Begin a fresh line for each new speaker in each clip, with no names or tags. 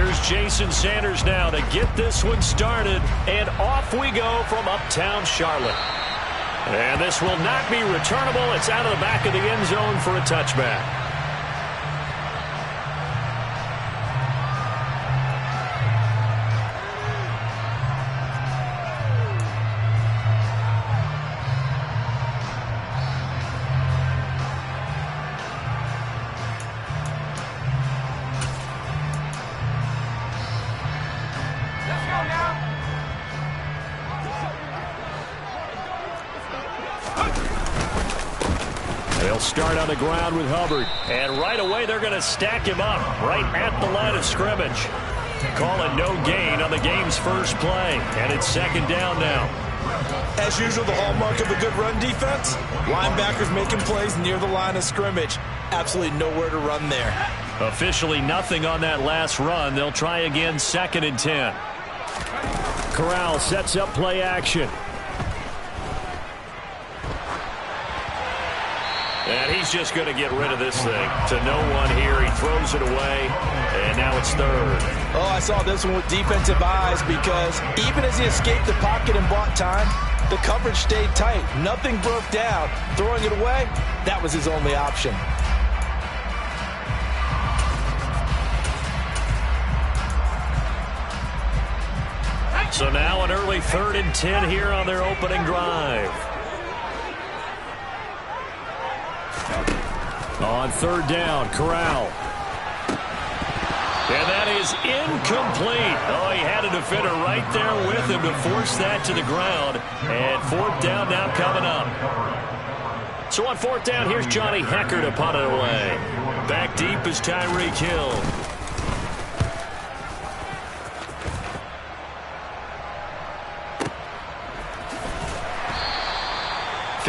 Here's Jason Sanders now to get this one started. And off we go from uptown Charlotte. And this will not be returnable. It's out of the back of the end zone for a touchback. They'll start on the ground with Hubbard. And right away, they're going to stack him up right at the line of scrimmage. Calling no gain on the game's first play. And it's second down now.
As usual, the hallmark of a good run defense, linebackers making plays near the line of scrimmage. Absolutely nowhere to run there.
Officially nothing on that last run. They'll try again, 2nd and 10. Corral sets up play action. And he's just going to get rid of this thing. To no one here. He throws it away. And now it's 3rd.
Oh, I saw this one with defensive eyes because even as he escaped the pocket and bought time, the coverage stayed tight. Nothing broke down. Throwing it away, that was his only option.
So now an early 3rd and 10 here on their opening drive. On 3rd down, Corral. And that is incomplete. Oh, he had a defender right there with him to force that to the ground. And 4th down now coming up. So on 4th down, here's Johnny Hecker to punt it away. Back deep is Tyreek Hill.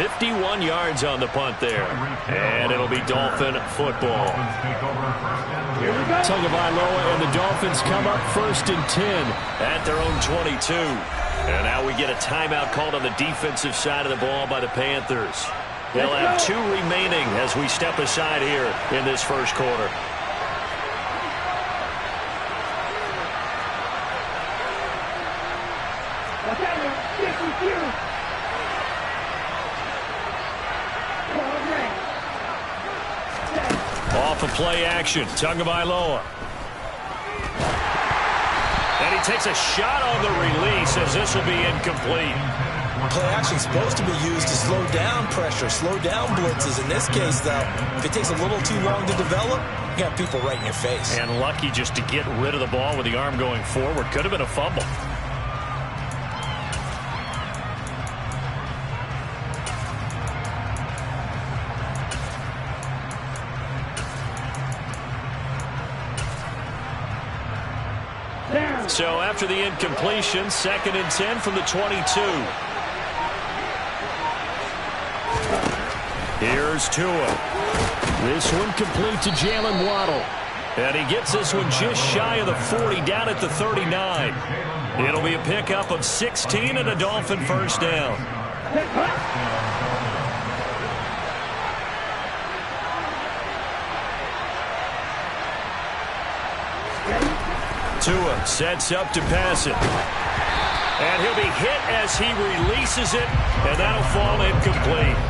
51 yards on the punt there. And it'll be Dolphin football. Tagovailoa and the Dolphins come up 1st and 10 at their own 22. And now we get a timeout called on the defensive side of the ball by the Panthers. They'll have 2 remaining as we step aside here in this first quarter. Off of play action, Tagovailoa. And he takes a shot on the release as this will be incomplete.
Play action is supposed to be used to slow down pressure, slow down blitzes. In this case, though, if it takes a little too long to develop, you got people right in your face.
And lucky just to get rid of the ball with the arm going forward. Could have been a fumble. So after the incompletion, 2nd and 10 from the 22. Here's Tua. This one complete to Jalen Waddle. And he gets this one just shy of the 40, down at the 39. It'll be a pickup of 16 and a Dolphin first down. Tua sets up to pass it. And he'll be hit as he releases it, and that'll fall incomplete.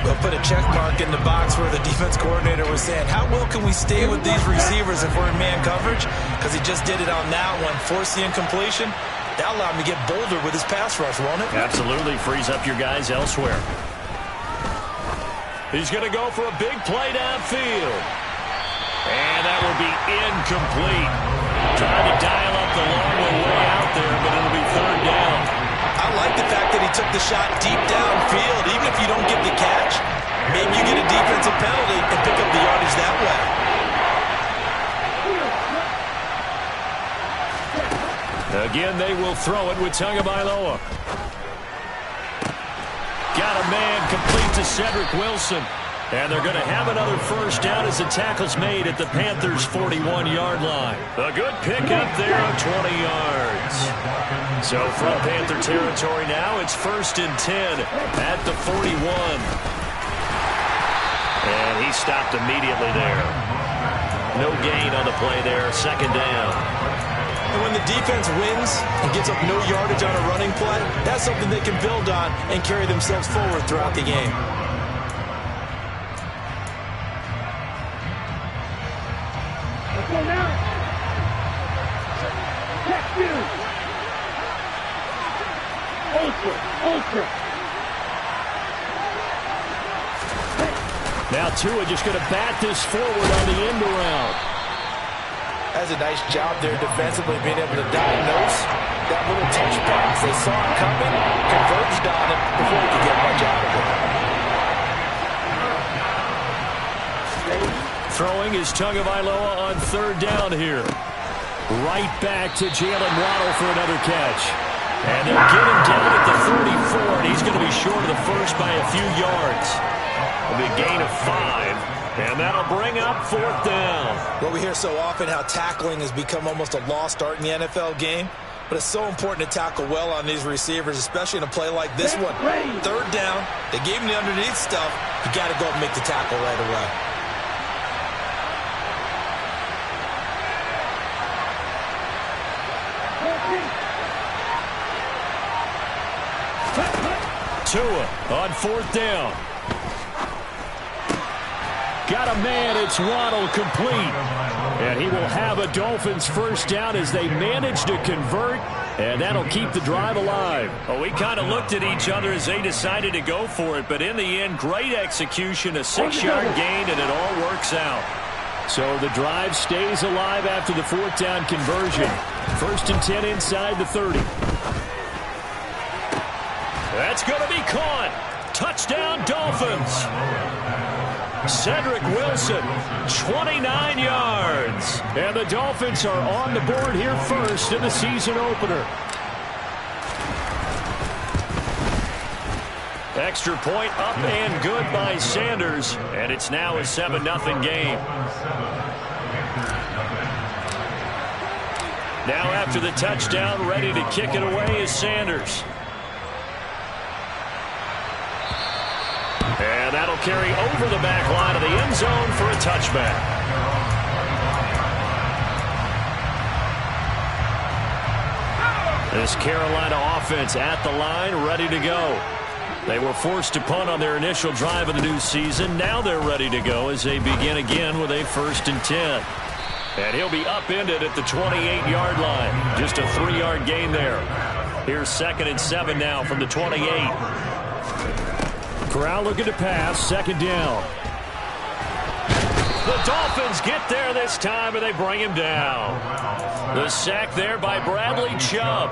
We'll put a check mark in the box where the defense coordinator was saying, how well can we stay with these receivers if we're in man coverage? Because he just did it on that one, forced the incompletion. That'll allow him to get bolder with his pass rush, won't it?
Absolutely, frees up your guys elsewhere. He's going to go for a big play downfield. And that will be incomplete. Trying to dial up the long one way out there, but it'll be 3rd down.
I like the fact that he took the shot deep downfield. Even if you don't get the catch, maybe you get a defensive penalty and pick up the yardage that way.
Again, they will throw it with Tagovailoa. Got a man complete to Cedric Wilson. And they're going to have another first down as the tackle's made at the Panthers' 41-yard line. A good pickup there of 20 yards. So from Panther territory now, it's 1st and 10 at the 41. And he stopped immediately there. No gain on the play there, 2nd down.
And when the defense wins and gives up no yardage on a running play, that's something they can build on and carry themselves forward throughout the game.
Let's go now. Check you. Ultra.
Now Tua just going to bat this forward on the end around.
That's a nice job there defensively, being able to diagnose that little touch pass. They saw it coming, converged on it before he could get much out of it.
Throwing is Tagovailoa on third down here. Right back to Jalen Waddle for another catch. And they'll get him down at the 34, and he's going to be short of the first by a few yards. A big gain of 5, and that'll bring up fourth down.
Well, we hear so often how tackling has become almost a lost art in the NFL game, but it's so important to tackle well on these receivers, especially in a play like this one. Third down, they gave him the underneath stuff. You got to go and make the tackle right away.
Tua on fourth down. Got a man, it's Waddle, complete. And he will have a Dolphins first down as they manage to convert, and that'll keep the drive alive. Well, we kind of looked at each other as they decided to go for it, but in the end, great execution, a 6-yard gain, and it all works out. So the drive stays alive after the fourth down conversion. 1st and 10 inside the 30. That's going to be caught. Touchdown, Dolphins. Cedric Wilson, 29 yards. And the Dolphins are on the board here first in the season opener. Extra point up and good by Sanders. And it's now a 7-0 game. Now after the touchdown, ready to kick it away is Sanders. And that'll carry over the back line of the end zone for a touchback. This Carolina offense at the line, ready to go. They were forced to punt on their initial drive of the new season. Now they're ready to go as they begin again with a 1st and 10. And he'll be upended at the 28-yard line. Just a 3-yard gain there. Here's 2nd and 7 now from the 28. Corral looking to pass, 2nd down. The Dolphins get there this time, and they bring him down. The sack there by Bradley Chubb.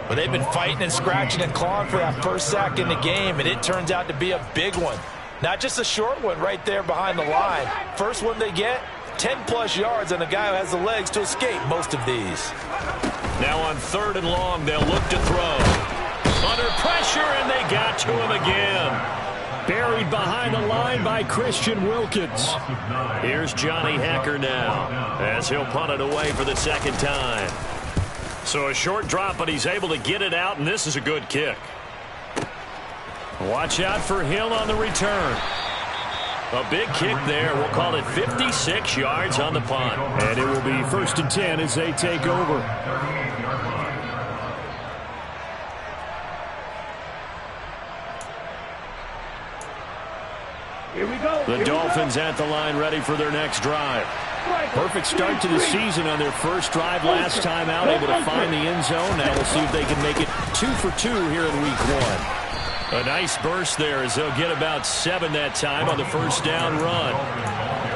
But they've been fighting and scratching and clawing for that first sack in the game, and it turns out to be a big one. Not just a short one right there behind the line. First one they get, 10-plus yards on a guy who has the legs to escape most of these.
Now on 3rd and long, they'll look to throw. Under pressure, and they got to him again. Buried behind the line by Christian Wilkins. Here's Johnny Hacker now as he'll punt it away for the 2nd time. So a short drop, but he's able to get it out, and this is a good kick. Watch out for Hill on the return. A big kick there. We'll call it 56 yards on the punt. And it will be 1st and 10 as they take over.
Here we go.
The Dolphins at the line ready for their next drive. Perfect start to the season on their first drive last time out, able to find the end zone. Now we'll see if they can make it 2 for 2 here in week 1. A nice burst there as they'll get about 7 that time on the first down run.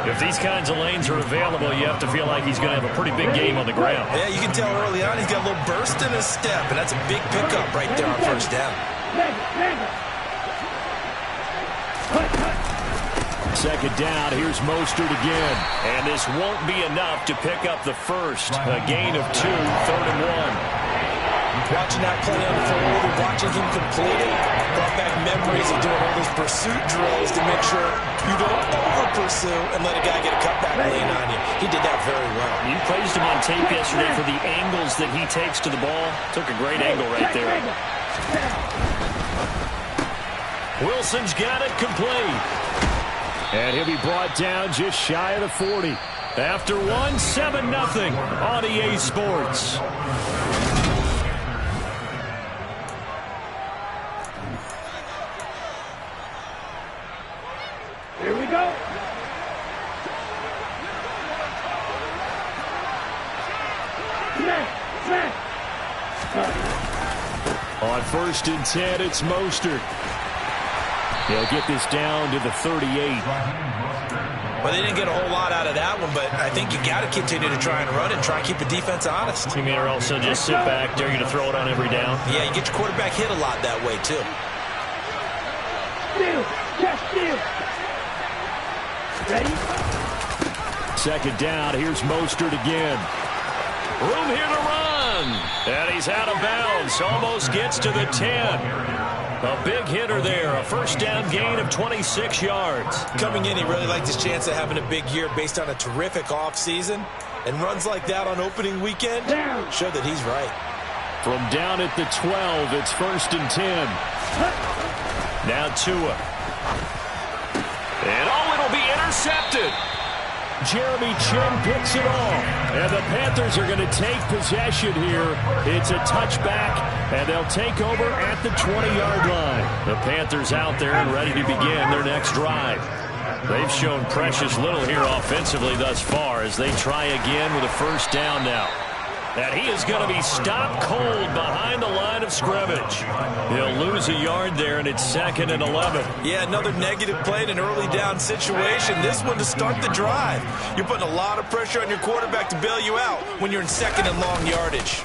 If these kinds of lanes are available, you have to feel like he's going to have a pretty big game on the ground.
Yeah, you can tell early on he's got a little burst in his step, and that's a big pickup right there on first down.
2nd down, here's Mostert again. And this won't be enough to pick up the first. A gain of 2, 3rd and 1.
Watching that play unfold and watching him complete it brought back memories of doing all those pursuit drills to make sure you don't over-pursue and let a guy get a cutback lane on you. He did that very well.
You praised him on tape yesterday for the angles that he takes to the ball. Took a great angle right there. Wilson's got it complete. And he'll be brought down just shy of the 40. After one, 7-0 on EA Sports.
Here we go. Smash.
On 1st and 10, it's Mostert. He'll get this down to the 38.
Well, they didn't get a whole lot out of that one, but I think you got to continue to try and run and try and keep the defense honest.
You mean, or also just sit back, dare you to throw it on every down?
Yeah, you get your quarterback hit a lot that way, too.
Steal. Catch steal. Ready?
2nd down, here's Mostert again. Room here to run. And he's out of bounds. Almost gets to the 10. A big hitter there. A 1st down gain of 26 yards.
Coming in, he really liked his chance of having a big year based on a terrific offseason. And runs like that on opening weekend show that he's right.
From down at the 12, it's 1st and 10. Now Tua. And it'll be intercepted. Jeremy Chin picks it off. And the Panthers are going to take possession here. It's a touchback, and they'll take over at the 20-yard line. The Panthers out there and ready to begin their next drive. They've shown precious little here offensively thus far as they try again with a 1st down now. And he is going to be stopped cold behind the line of scrimmage. He'll lose a yard there, and it's 2nd and 11.
Yeah, another negative play in an early down situation. This one to start the drive. You're putting a lot of pressure on your quarterback to bail you out when you're in 2nd and long yardage.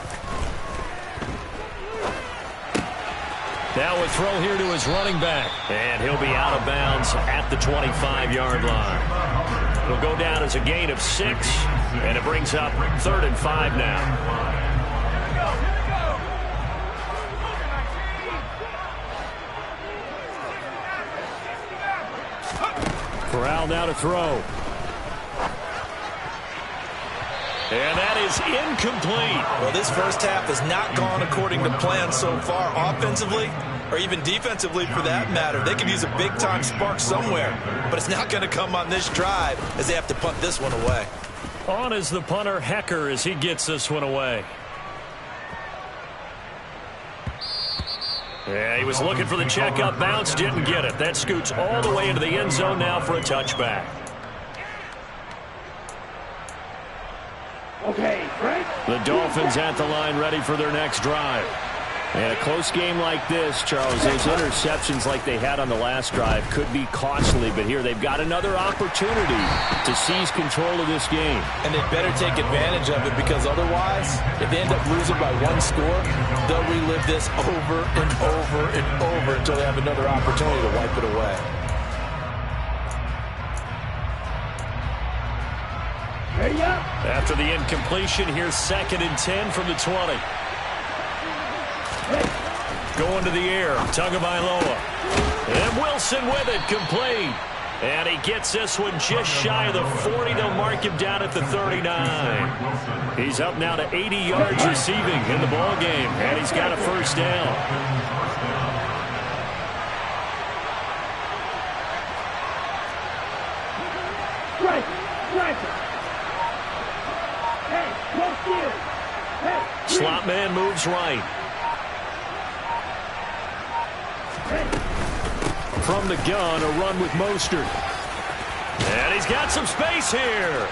Now a throw here to his running back. And he'll be out of bounds at the 25-yard line. It'll go down as a gain of 6, and it brings up 3rd and 5 now. Corral now to throw. And that is incomplete.
Well, this first half has not gone according to plan so far offensively or even defensively for that matter. They could use a big-time spark somewhere, but it's not going to come on this drive as they have to punt this one away.
On is the punter, Hecker, as he gets this one away. Yeah, he was looking for the checkup bounce, didn't get it. That scoots all the way into the end zone now for a touchback.
Okay, Frank.
The Dolphins at the line ready for their next drive. And a close game like this, Charles, those interceptions like they had on the last drive could be costly, but here they've got another opportunity to seize control of this game.
And they'd better take advantage of it because otherwise, if they end up losing by 1 score, they'll relive this over and over and over until they have another opportunity to wipe it away.
Ready up.
After the incompletion, here's 2nd and 10 from the 20. Going to the air, Tagovailoa. And Wilson with it, complete. And he gets this one just shy of the 40. They'll mark him down at the 39. He's up now to 80 yards receiving in the ball game, and he's got a 1st down. Slot man moves right. From the gun, a run with Mostert. And he's got some space here.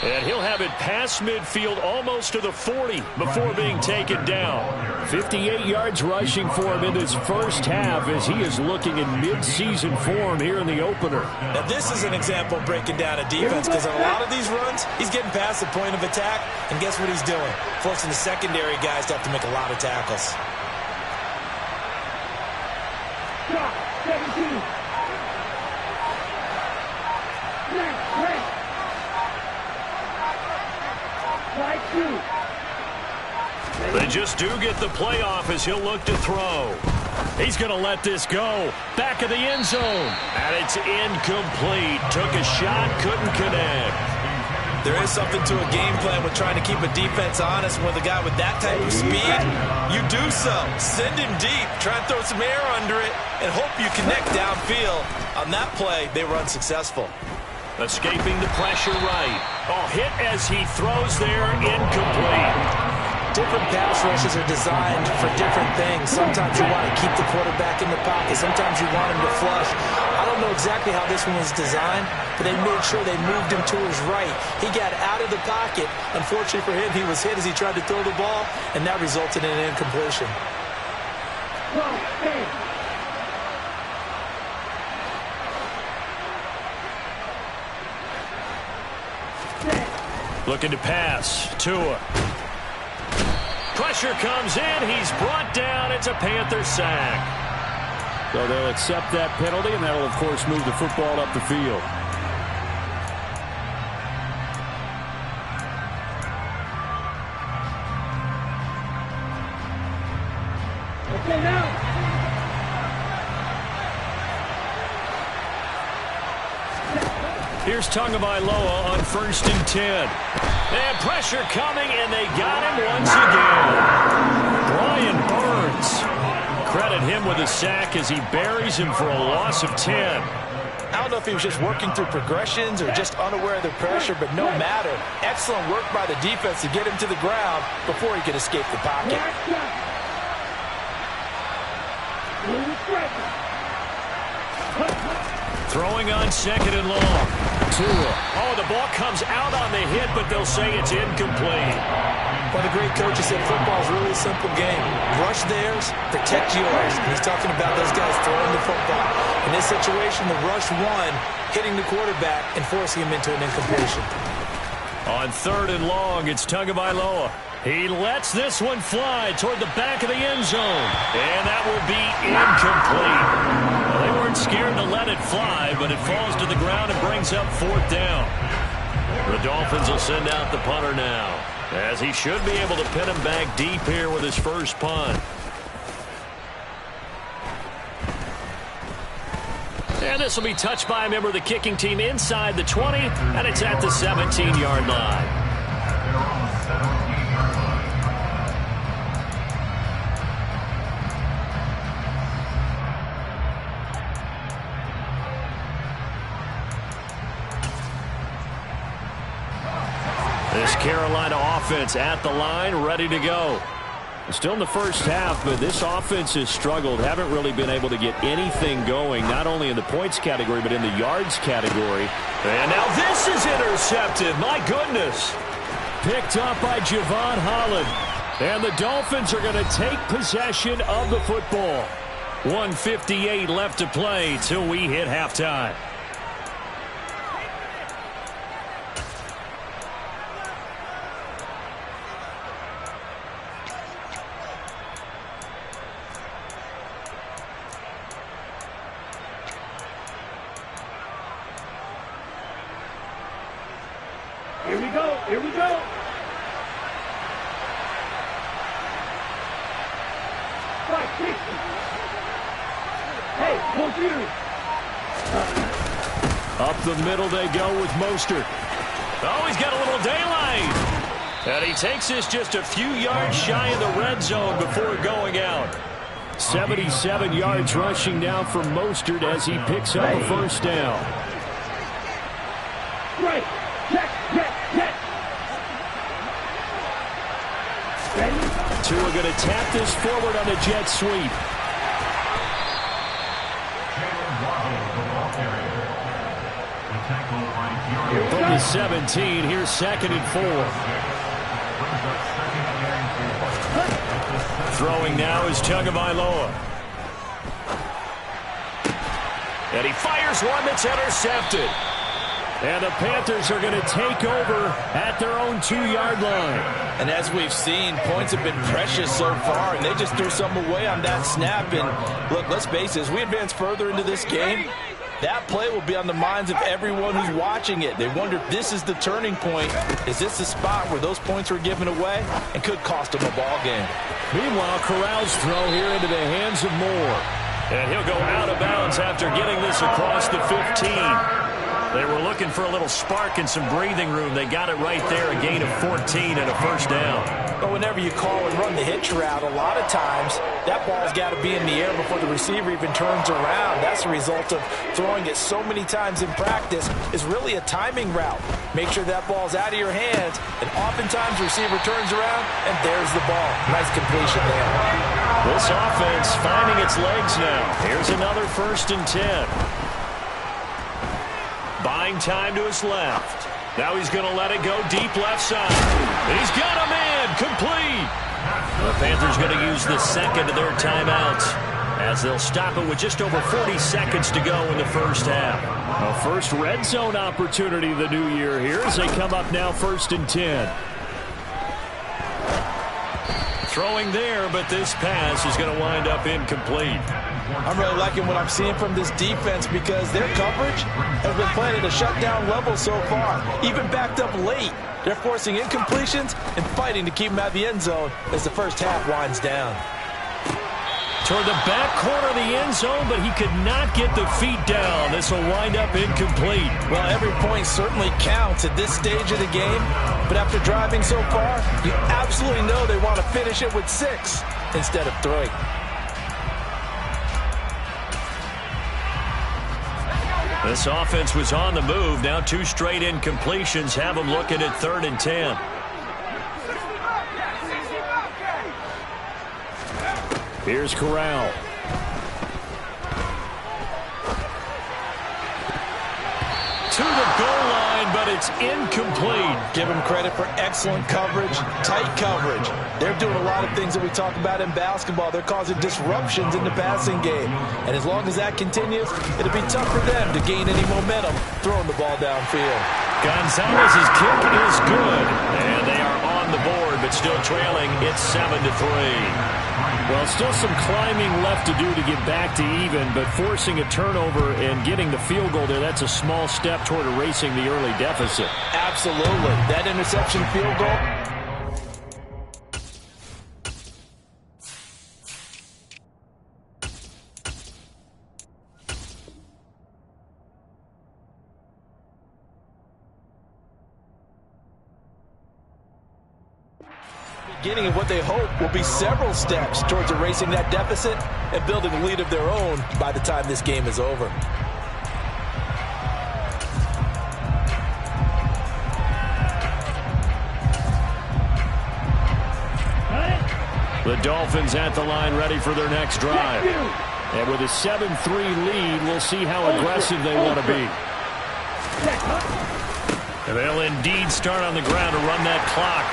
And he'll have it past midfield almost to the 40 before being taken down. 58 yards rushing for him in this first half as he is looking in mid-season form here in the opener.
Now this is an example of breaking down a defense because on a lot of these runs, he's getting past the point of attack, and guess what he's doing? Forcing the secondary guys to have to make a lot of tackles.
Shot, 17.
They just do get the playoff as he'll look to throw. He's going to let this go. Back of the end zone. And it's incomplete. Took a shot, couldn't connect.
There is something to a game plan with trying to keep a defense honest with a guy with that type of speed. You do so. Send him deep. Try and throw some air under it and hope you connect downfield. On that play, they were unsuccessful.
Escaping the pressure right. Oh, hit as he throws there, incomplete.
Different pass rushes are designed for different things. Sometimes you want to keep the quarterback in the pocket. Sometimes you want him to flush. I don't know exactly how this one was designed, but they made sure they moved him to his right. He got out of the pocket. Unfortunately for him, he was hit as he tried to throw the ball, and that resulted in an incompletion.
Looking to pass. Tua. Pressure comes in. He's brought down. It's a Panther sack.
So they'll accept that penalty, and that'll, of course, move the football up the field.
Okay, now.
Here's Tagovailoa on 1st and 10. And pressure coming, and they got him once again. Brian Burns. Credit him with a sack as he buries him for a loss of 10.
I don't know if he was just working through progressions or just unaware of the pressure, but no matter. Excellent work by the defense to get him to the ground before he could escape the pocket.
Throwing on 2nd and long. Tua. Oh, the ball comes out on the hit, but they'll say it's incomplete.
One of the great coaches said football is really a simple game. Rush theirs, protect yours. And he's talking about those guys throwing the football. In this situation, the rush won, hitting the quarterback and forcing him into an incompletion.
On 3rd and long, it's Tagovailoa. He lets this one fly toward the back of the end zone. And that will be incomplete. Well, they weren't scared to let it fly, but it falls to the ground and brings up 4th down. The Dolphins will send out the punter now, as he should be able to pin him back deep here with his first punt. And this will be touched by a member of the kicking team inside the 20, and it's at the 17-yard line. This Carolina offense at the line, ready to go. Still in the first half, but this offense has struggled. Haven't really been able to get anything going, not only in the points category, but in the yards category. And now this is intercepted. My goodness. Picked up by Javon Holland. And the Dolphins are going to take possession of the football. 1:58 left to play till we hit halftime.
Here we go. Here we go. Hey, computer.
Up the middle they go with Mostert. Oh, he's got a little daylight. And he takes this just a few yards shy of the red zone before going out. 77 yards rushing now from Mostert as he picks up a first down.
Right. Check.
Tua going to tap this forward on a jet sweep. From the 17, here's 2nd and 4. Throwing now is Tagovailoa. And he fires one that's intercepted. And the Panthers are going to take over at their own 2-yard line.
And as we've seen, points have been precious so far, and they just threw something away on that snap. And look, let's face it, as we advance further into this game, that play will be on the minds of everyone who's watching it. They wonder if this is the turning point. Is this the spot where those points were given away and could cost them a ball game?
Meanwhile, Corral's throw here into the hands of Moore. And he'll go out of bounds after getting this across the 15. They were looking for a little spark and some breathing room. They got it right there, a gain of 14 and a first down.
But whenever you call and run the hitch route, a lot of times that ball's got to be in the air before the receiver even turns around. That's a result of throwing it so many times in practice. Is really a timing route. Make sure that ball's out of your hands, and oftentimes the receiver turns around, and there's the ball. Nice completion there.
This offense finding its legs now. Here's another 1st and 10. Buying time to his left. Now he's going to let it go deep left side. He's got him in. Complete. The Panthers going to use the second of their timeouts as they'll stop it with just over 40 seconds to go in the first half.
A first red zone opportunity of the new year here as they come up now 1st and 10.
Throwing there, but this pass is going to wind up incomplete.
I'm really liking what I'm seeing from this defense because their coverage has been playing at a shutdown level so far. Even backed up late, they're forcing incompletions and fighting to keep them out of the end zone as the first half winds down.
Toward the back corner of the end zone, but he could not get the feet down. This will wind up incomplete.
Well, every point certainly counts at this stage of the game, but after driving so far, you absolutely know they want to finish it with 6 instead of 3.
This offense was on the move. Now 2 straight incompletions have them looking at 3rd and 10.
Here's Corral.
To the goal line, but it's incomplete.
Give them credit for excellent coverage, tight coverage. They're doing a lot of things that we talk about in basketball. They're causing disruptions in the passing game. And as long as that continues, it'll be tough for them to gain any momentum throwing the ball downfield.
Gonzalez's kick is good. And they are on the board, but still trailing. It's 7-3.
Well, still some climbing left to do to get back to even, but forcing a turnover and getting the field goal there, that's a small step toward erasing the early deficit.
Absolutely. That interception field goal. Beginning of what they hope will be several steps towards erasing that deficit and building a lead of their own by the time this game is over.
The Dolphins at the line ready for their next drive.
And with a 7-3 lead, we'll see how aggressive they want to be.
And they'll indeed start on the ground to run that clock.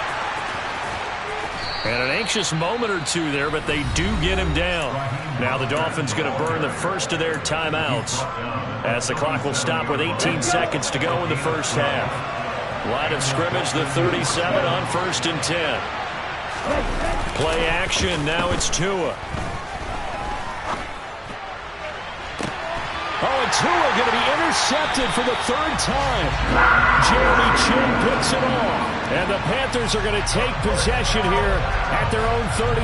And an anxious moment or two there, but they do get him down. Now the Dolphins going to burn the first of their timeouts as the clock will stop with 18 seconds to go in the first half. Line of scrimmage, the 37 on 1st and 10. Play action, now it's Tua.
Oh, and Tua going to be intercepted for the 3rd time. Jeremy Chin picks it off. And the Panthers are going to take possession here at their own 33.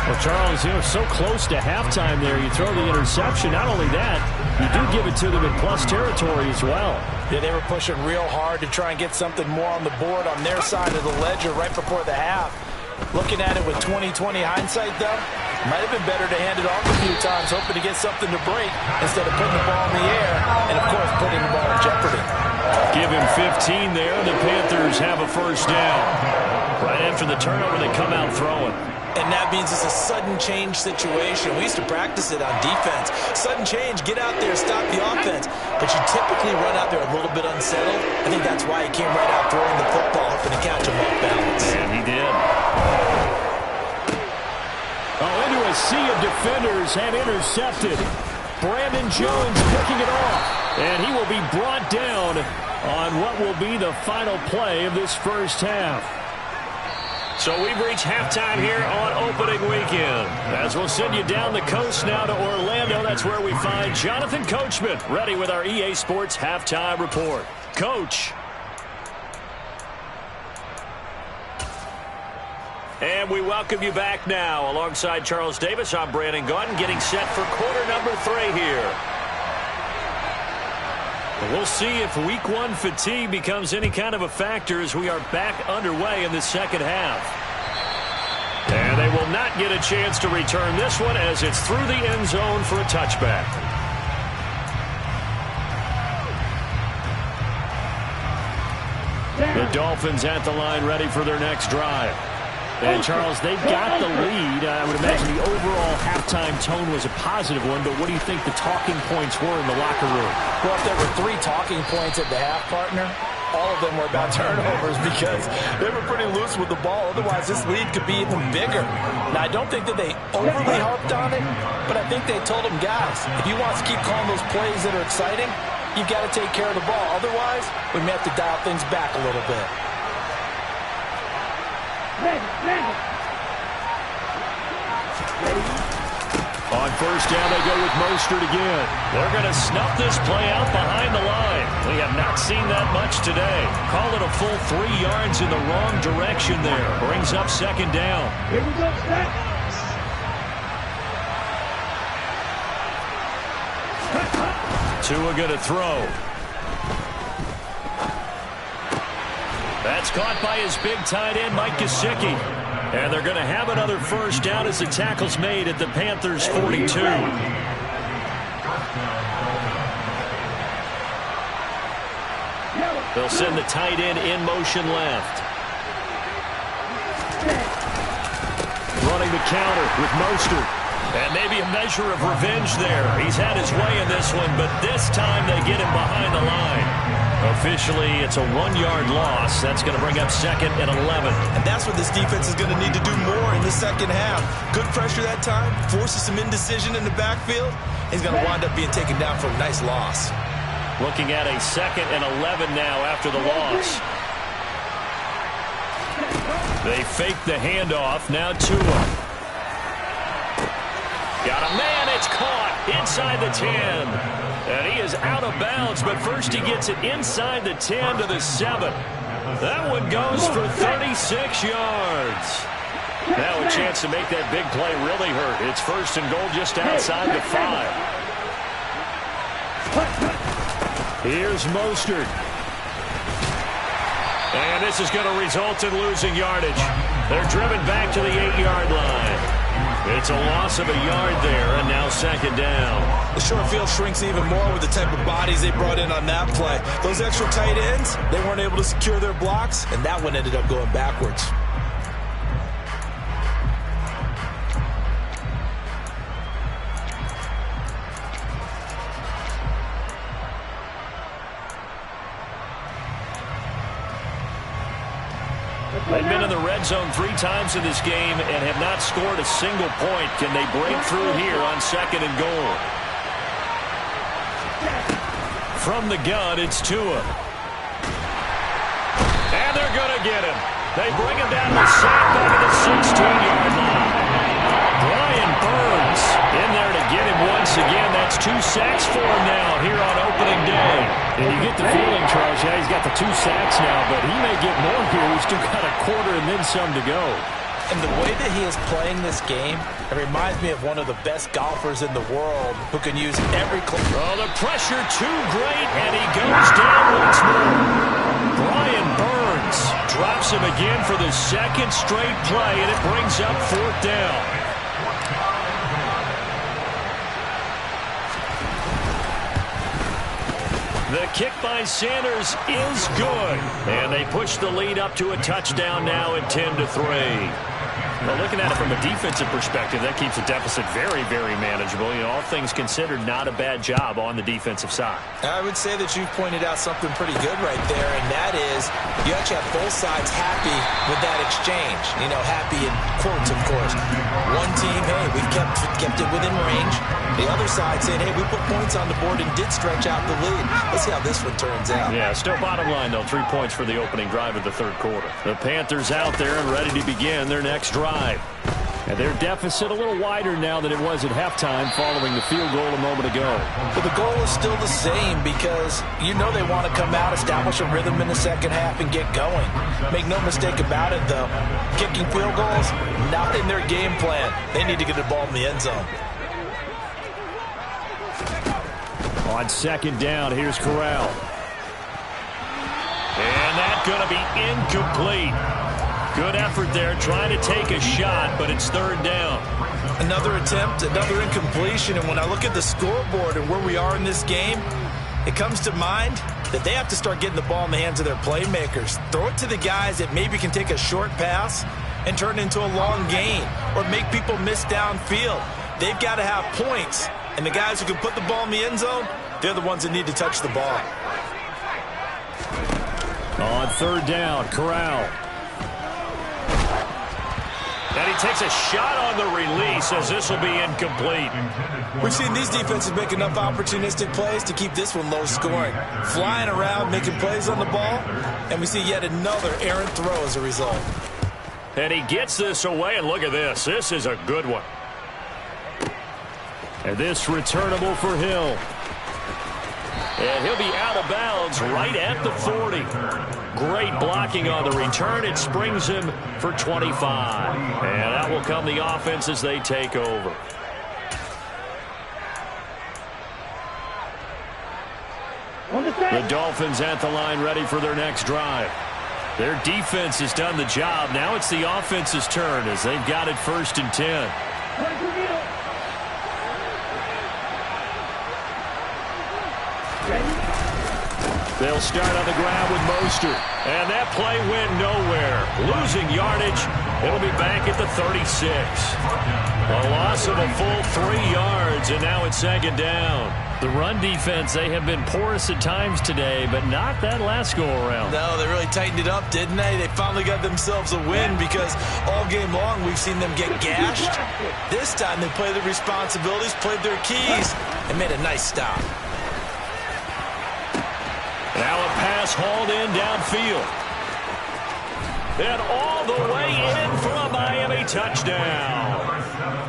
Well, Charles, so close to halftime there. You throw the interception. Not only that, you do give it to them in plus territory as well.
Yeah, they were pushing real hard to try and get something more on the board on their side of the ledger right before the half. Looking at it with 20/20 hindsight, though, might have been better to hand it off a few times, hoping to get something to break instead of putting the ball in the air and, of course, putting the ball in jeopardy.
Give him 15 there. The Panthers have a first down. Right after the turnover, they come out throwing.
And that means it's a sudden change situation. We used to practice it on defense. Sudden change, get out there, stop the offense. But you typically run out there a little bit unsettled. I think that's why he came right out throwing the football, hoping to catch him off balance.
And he did.
Oh, into a sea of defenders and intercepted. Brandon Jones picking it off. And he will be brought down on what will be the final play of this first half.
So we've reached halftime here on opening weekend. As we'll send you down the coast now to Orlando, that's where we find Jonathan Coachman ready with our EA Sports Halftime Report. Coach. And we welcome you back now. Alongside Charles Davis, I'm Brandon Gaudin, getting set for quarter number 3 here. We'll see if week 1 fatigue becomes any kind of a factor as we are back underway in the second half. will not get a chance to return this one as it's through the end zone for a touchback. The Dolphins at the line ready for their next drive. And, Charles, they've got the lead. I would imagine the overall halftime tone was a positive one, but what do you think the talking points were in the locker room?
Well, if there were 3 talking points at the half, partner, all of them were about turnovers because they were pretty loose with the ball. Otherwise, this lead could be even bigger. Now, I don't think that they overly harped on it, but I think they told them, guys, if you want to keep calling those plays that are exciting, you've got to take care of the ball. Otherwise, we may have to dial things back a little bit.
On first down, they go with Mostert again. They're going to snuff this play out behind the line. We have not seen that much today. Call it a full 3 yards in the wrong direction there. Brings up second down.
Here we go, set.
Tua going to throw. That's caught by his big tight end, Mike Gesicki. And they're going to have another first down as the tackle's made at the Panthers' 42. They'll send the tight end in motion left. Running the counter with Mostert. And maybe a measure of revenge there. He's had his way in this one, but this time they get him behind the line. Officially, it's a 1-yard loss. That's going to bring up second and 11.
And that's what this defense is going to need to do more in the second half. Good pressure that time, forces some indecision in the backfield. He's going to wind up being taken down for a nice loss.
Looking at a second and 11 now after the loss. They fake the handoff. Now Tua. Got a man, it's caught inside the 10. And he is out of bounds, but first he gets it inside the 10 to the 7. That one goes for 36 yards. Now a chance to make that big play really hurt. It's first and goal just outside the 5. Here's Mostert. And this is going to result in losing yardage. They're driven back to the 8-yard line. It's a loss of a yard there, and now second down.
The short field shrinks even more with the type of bodies they brought in on that play. Those extra tight ends, they weren't able to secure their blocks, and that one ended up going backwards.
They've been in the red zone 3 times in this game and have not scored a single point. Can they break through here on second and goal? From the gun, it's Tua. And they're going to get him. They bring him down to sack back at the 16-yard line. Brian Burns in there to get him once again. That's 2 sacks for him now here on opening day.
And you get the feeling, Charles, yeah, he's got the 2 sacks now, but he may get more here. He's still got a quarter and then some to go.
And the way that he is playing this game, it reminds me of one of the best golfers in the world who can use every...
Oh, the pressure too great, and he goes down once more. Brian Burns drops him again for the second straight play, and it brings up fourth down. The kick by Sanders is good. And they push the lead up to a touchdown now at 10-3. Well, looking at it from a defensive perspective, that keeps the deficit very, very manageable. You know, all things considered, not a bad job on the defensive side.
I would say that you've pointed out something pretty good right there, and that is you actually have both sides happy with that exchange. You know, happy in quotes, of course. One team, hey, we kept it within range. The other side saying, hey, we put points on the board and did stretch out the lead. Let's see how this one turns out.
Yeah, still bottom line, though, 3 points for the opening drive of the third quarter. The Panthers out there and ready to begin their next drive. And their deficit a little wider now than it was at halftime following the field goal a moment ago.
But the goal is still the same because you know they want to come out, establish a rhythm in the second half, and get going. Make no mistake about it, though. Kicking field goals, not in their game plan. They need to get the ball in the end zone.
On second down, here's Corral. And that's going to be incomplete. Good effort there, trying to take a shot, but it's third down.
Another attempt, another incompletion, and when I look at the scoreboard and where we are in this game, it comes to mind that they have to start getting the ball in the hands of their playmakers. Throw it to the guys that maybe can take a short pass and turn it into a long gain or make people miss downfield. They've got to have points, and the guys who can put the ball in the end zone, they're the ones that need to touch the ball.
On third down, Corral.
And he takes a shot on the release as this will be incomplete.
We've seen these defenses make enough opportunistic plays to keep this one low scoring. Flying around, making plays on the ball, and we see yet another errant throw as a result.
And he gets this away, and look at this. This is a good one.
And this returnable for Hill.
And he'll be out of bounds right at the 40. Great blocking on the return. It springs him for 25. And that will come the offense as they take over. The Dolphins at the line ready for their next drive. Their defense has done the job. Now it's the offense's turn as they've got it 1st and 10. They'll start on the ground with Mostert. And that play went nowhere. Losing yardage. It'll be back at the 36. A loss of a full 3 yards, and now it's 2nd down.
The run defense, they have been porous at times today, but not that last go-around.
No, they really tightened it up, didn't they? They finally got themselves a win because all game long we've seen them get gashed. This time they played their responsibilities, played their keys, and made a nice stop.
Now a pass hauled in downfield. And all the way in for a Miami touchdown.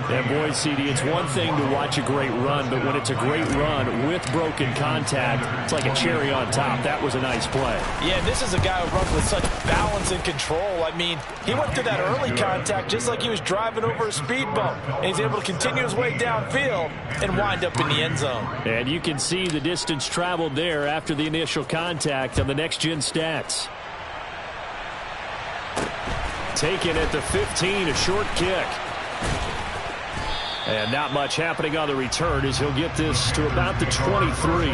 And boy, CD, it's one thing to watch a great run, but when it's a great run with broken contact, it's like a cherry on top. That was a nice play.
Yeah, this is a guy who runs with such balance and control. I mean, he went through that early contact just like he was driving over a speed bump. And he's able to continue his way downfield and wind up in the end zone.
And you can see the distance traveled there after the initial contact on the next-gen stats.
Taken at the 15, a short kick.
And not much happening on the return as he'll get this to about the 23.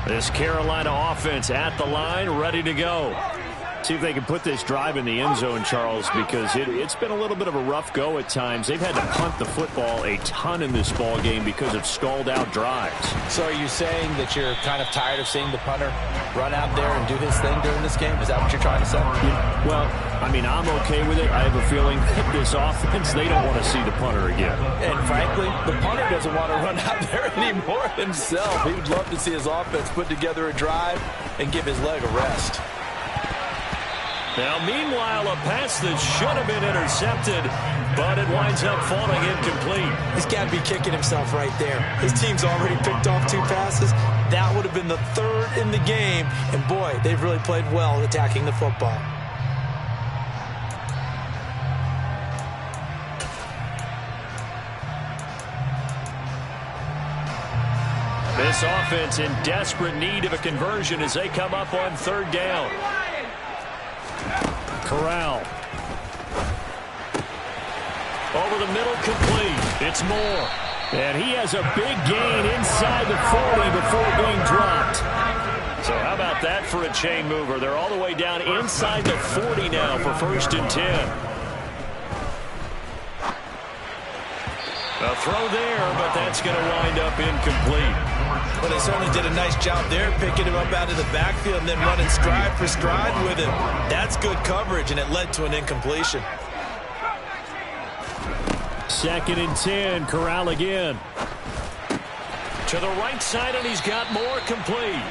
This Carolina offense at the line, ready to go.
See if they can put this drive in the end zone, Charles, because it's been a little bit of a rough go at times. They've had to punt the football a ton in this ball game because of stalled out drives.
So are you saying that you're kind of tired of seeing the punter run out there and do his thing during this game? Is that what you're trying to say?
Yeah, well, I mean, I'm okay with it. I have a feeling that this offense, they don't want to see the punter again.
And frankly, the punter doesn't want to run out there anymore himself. He would love to see his offense put together a drive and give his leg a rest.
Now, meanwhile, a pass that should have been intercepted, but it winds up falling incomplete.
He's got to be kicking himself right there. His team's already picked off 2 passes. That would have been the 3rd in the game. And, boy, they've really played well attacking the football.
This offense in desperate need of a conversion as they come up on 3rd down.
Corral.
Over the middle, complete. It's Moore.
And he has a big gain inside the 40 before being dropped.
So how about that for a chain mover? They're all the way down inside the 40 now for 1st and 10. A throw there, but that's going to wind up incomplete.
Well, they certainly did a nice job there, picking him up out of the backfield and then running stride for stride with him. That's good coverage, and it led to an incompletion.
2nd and 10, Corral again.
To the right side, and he's got more complete.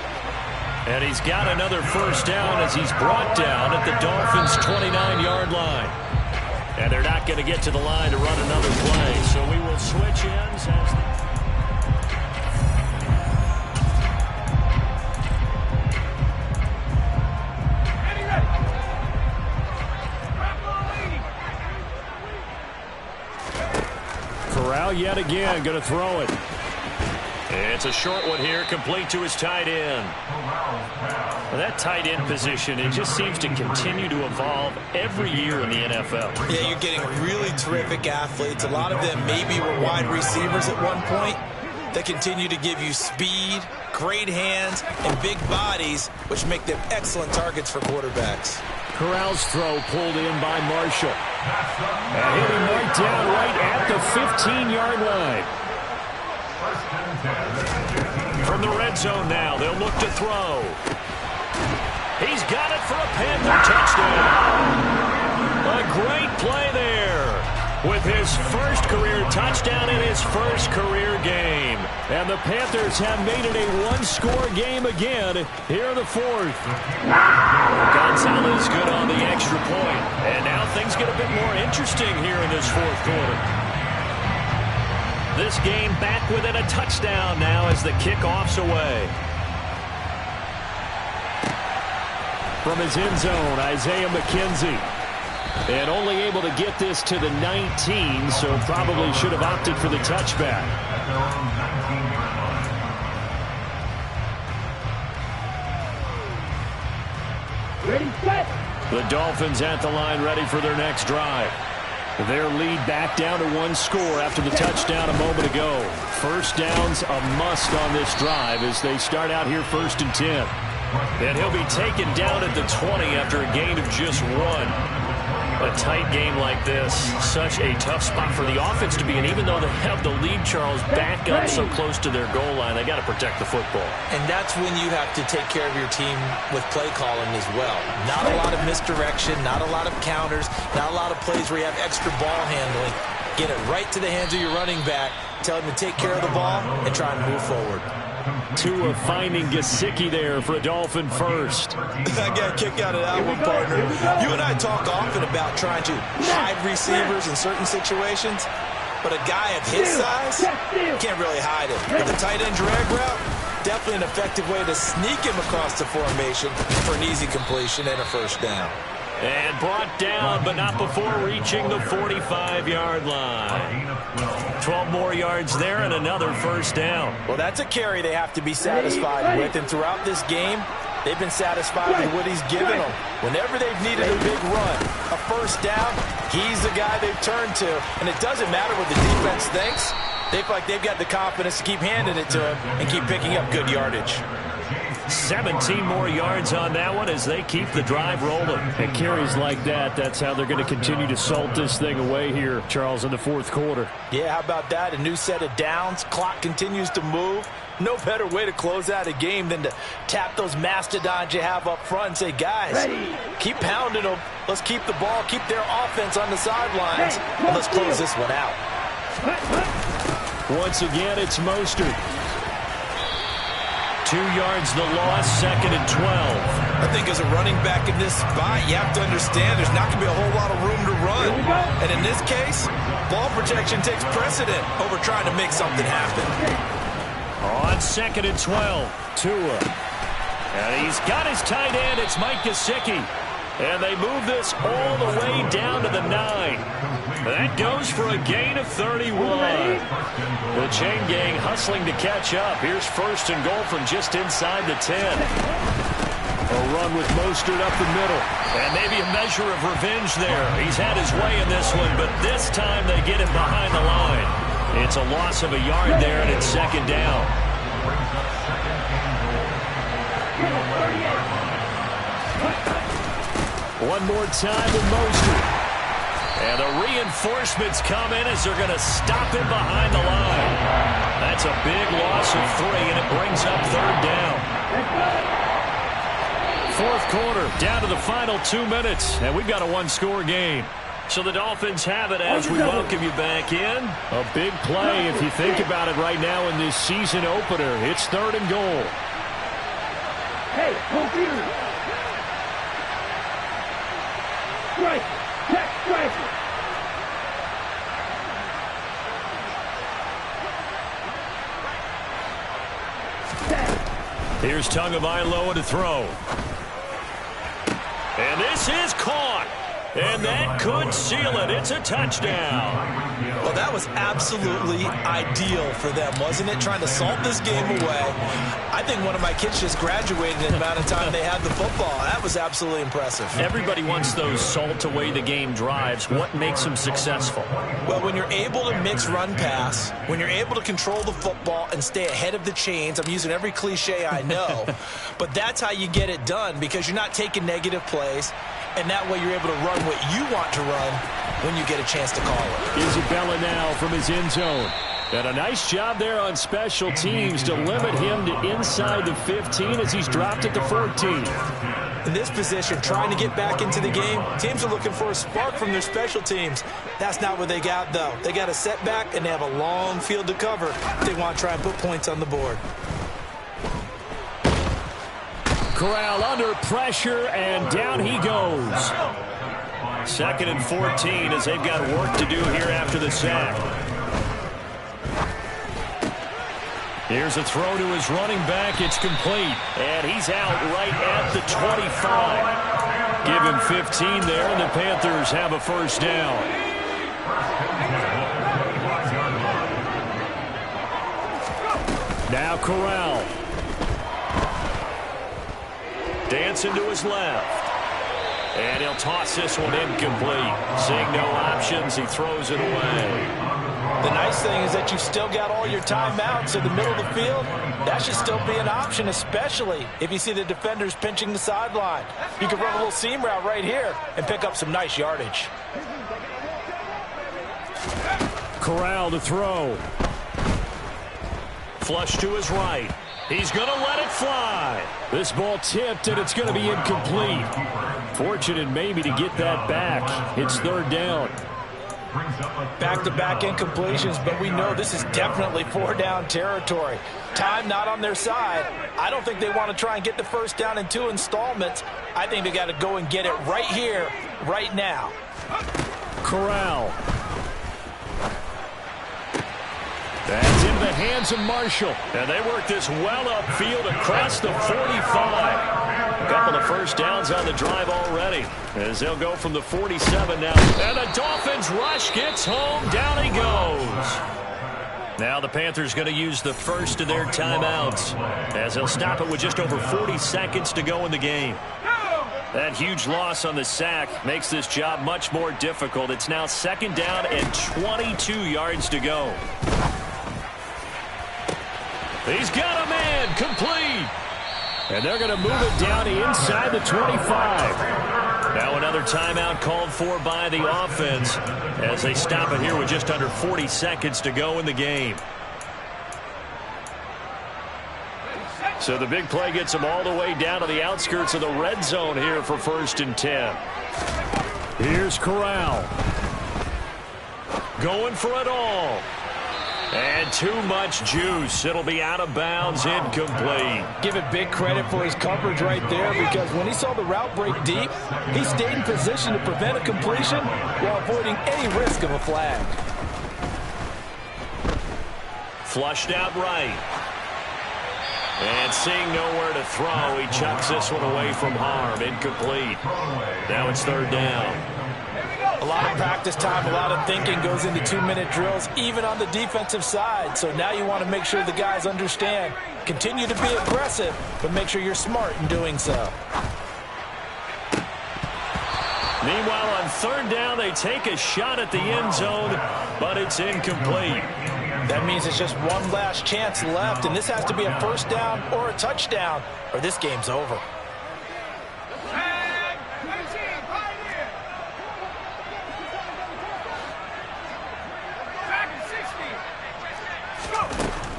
And he's got another 1st down as he's brought down at the Dolphins' 29-yard line. And they're not going to get to the line to run another play, so we will switch ends as
Corral yet again going to throw it.
It's a short one here, complete to his tight end. Well, that tight end position, it just seems to continue to evolve every year in the NFL.
Yeah, you're getting really terrific athletes. A lot of them maybe were wide receivers at one point. They continue to give you speed, great hands, and big bodies, which make them excellent targets for quarterbacks. Corral's
throw pulled in by Marshall. And hit him right down right at the 15-yard line.
From the red zone now, they'll look to throw. He's got it for a Panther touchdown. A great play there with his first career touchdown in his first career game.
And the Panthers have made it a one-score game again here in the fourth.
Gonzalez good on the extra point. And now things get a bit more interesting here in this fourth quarter. This game back within a touchdown now as the kickoff's away.
From his end zone, Isaiah McKenzie. And only able to get this to the 19, so probably should have opted for the touchback.
Ready, set.
The Dolphins at the line ready for their next drive. Their lead back down to one score after the touchdown a moment ago. First down's a must on this drive as they start out here 1st and 10.
And he'll be taken down at the 20 after a gain of just 1. A tight game like this, such a tough spot for the offense to be in. Even though they have the lead, Charles, back up so close to their goal line, they got to protect the football.
And that's when you have to take care of your team with play calling as well. Not a lot of misdirection, not a lot of counters, not a lot of plays where you have extra ball handling. Get it right to the hands of your running back, tell him to take care of the ball, and try and move forward.
Tua finding Gesicki there for a Dolphin first.
I got a kick out of that one, partner. You and I talk often about trying to hide receivers in certain situations, but a guy of his size can't really hide it. With the tight end drag route, definitely an effective way to sneak him across the formation for an easy completion and a first down.
And brought down, but not before reaching the 45-yard line. 12 more yards there and another first down.
Well, that's a carry they have to be satisfied with. And throughout this game, they've been satisfied with what he's given them. Whenever they've needed a big run, a first down, he's the guy they've turned to. And it doesn't matter what the defense thinks. They feel like they've got the confidence to keep handing it to him and keep picking up good yardage.
17 more yards on that one as they keep the drive rolling.
And carries like that, that's how they're going to continue to salt this thing away here, Charles, in the fourth quarter.
Yeah, how about that? A new set of downs. Clock continues to move. No better way to close out a game than to tap those mastodons you have up front and say, guys, keep pounding them. Let's keep the ball, keep their offense on the sidelines, and let's close this one out.
Once again, it's Mostert.
2 yards the loss, 2nd and 12.
I think as a running back in this spot, you have to understand there's not going to be a whole lot of room to run. And in this case, ball protection takes precedent over trying to make something happen.
On 2nd and 12, Tua. And he's got his tight end. It's Mike Gesicki. And they move this all the way down to the 9. That goes for a gain of 31. The chain gang hustling to catch up. Here's 1st and goal from just inside the 10.
A run with Mostert up the middle.
And maybe a measure of revenge there. He's had his way in this one, but this time they get him behind the line. It's a loss of a yard there, and it's 2nd down.
One more time with Mostert.
And the reinforcements come in as they're going to stop him behind the line. That's a big loss of 3, and it brings up 3rd down. Fourth quarter, down to the final 2 minutes, and we've got a one-score game. So the Dolphins have it as we welcome you back in.
A big play if you think about it right now in this season opener. It's 3rd and goal.
Hey, computer. Strike. Check, strike.
Here's Tagovailoa to throw. And this is caught. And that could seal it. It's a touchdown.
Well, that was absolutely ideal for them, wasn't it? Trying to salt this game away. I think one of my kids just graduated in the amount of time they had the football. That was absolutely impressive.
Everybody wants those salt away the game drives. What makes them successful?
Well, when you're able to mix run pass, when you're able to control the football and stay ahead of the chains, I'm using every cliche I know, but that's how you get it done, because you're not taking negative plays, and that way you're able to run what you want to run when you get a chance to call it.
Isabella now from his end zone. And a nice job there on special teams to limit him to inside the 15 as he's dropped it to 14.
In this position, trying to get back into the game, teams are looking for a spark from their special teams. That's not what they got, though. They got a setback, and they have a long field to cover if they want to try and put points on the board.
Corral under pressure, and down he goes.
2nd and 14 as they've got work to do here after the sack. Here's a throw to his running back. It's complete. And he's out right at the 25. Give him 15 there, and the Panthers have a first down. Now Corral. Dancing to his left. And he'll toss this one incomplete. Seeing no options, he throws it away.
The nice thing is that you've still got all your timeouts in the middle of the field. That should still be an option, especially if you see the defenders pinching the sideline. You can run a little seam route right here and pick up some nice yardage.
Corral to throw.
Flush to his right. He's going to let it fly.
This ball tipped, and it's going to be incomplete. Fortunate maybe to get that back. It's 3rd down.
Back-to-back incompletions, but we know this is definitely 4-down territory. Time not on their side. I don't think they want to try and get the first down in 2 installments. I think they got to go and get it right here, right now.
Corral. That's in the hands of Marshall.
And they work this well upfield across the 45. A couple of first downs on the drive already, as they'll go from the 47 now. And the Dolphins rush gets home. Down he goes. Now the Panthers going to use the first of their timeouts, as they'll stop it with just over 40 seconds to go in the game. That huge loss on the sack makes this job much more difficult. It's now 2nd down and 22 yards to go. He's got a man, complete. And they're going to move it down inside the 25. Now another timeout called for by the offense as they stop it here with just under 40 seconds to go in the game. So the big play gets them all the way down to the outskirts of the red zone here for 1st and 10.
Here's Corral.
Going for it all. And too much juice. It'll be out of bounds, incomplete.
Give it big credit for his coverage right there, because when he saw the route break deep, he stayed in position to prevent a completion while avoiding any risk of a flag.
Flushed out right. And seeing nowhere to throw, he chucks this one away from harm. Incomplete. Now it's 3rd down.
A lot of practice time, a lot of thinking goes into 2-minute drills, even on the defensive side. So now you want to make sure the guys understand. Continue to be aggressive, but make sure you're smart in doing so.
Meanwhile, on 3rd down, they take a shot at the end zone, but it's incomplete.
That means it's just one last chance left, and this has to be a first down or a touchdown, or this game's over.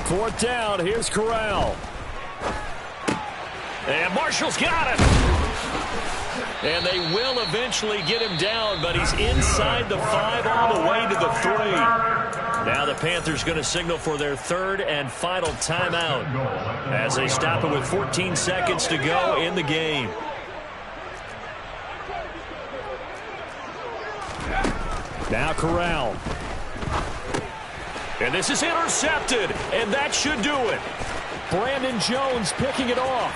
Fourth down, here's Corral.
And Marshall's got it. And they will eventually get him down, but he's inside the 5 all the way to the 3. Now the Panthers going to signal for their 3rd and final timeout as they stop it with 14 seconds to go in the game.
Now Corral.
And this is intercepted, and that should do it.
Brandon Jones picking it off.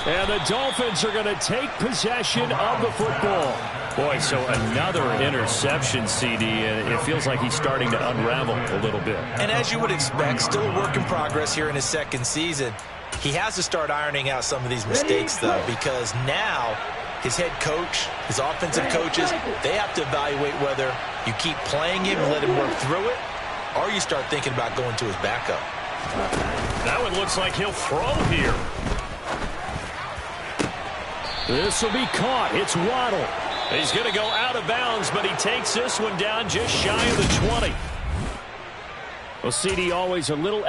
And the Dolphins are going to take possession of the football.
Boy, so another interception, CD, and it feels like he's starting to unravel a little bit.
And as you would expect, still a work in progress here in his second season. He has to start ironing out some of these mistakes, though, because now his head coach, his offensive coaches, they have to evaluate whether you keep playing him and let him work through it, or you start thinking about going to his backup.
That one looks like he'll throw here.
This will be caught. It's Waddle.
He's going to go out of bounds, but he takes this one down just shy of the 20.
Well, CD, always a little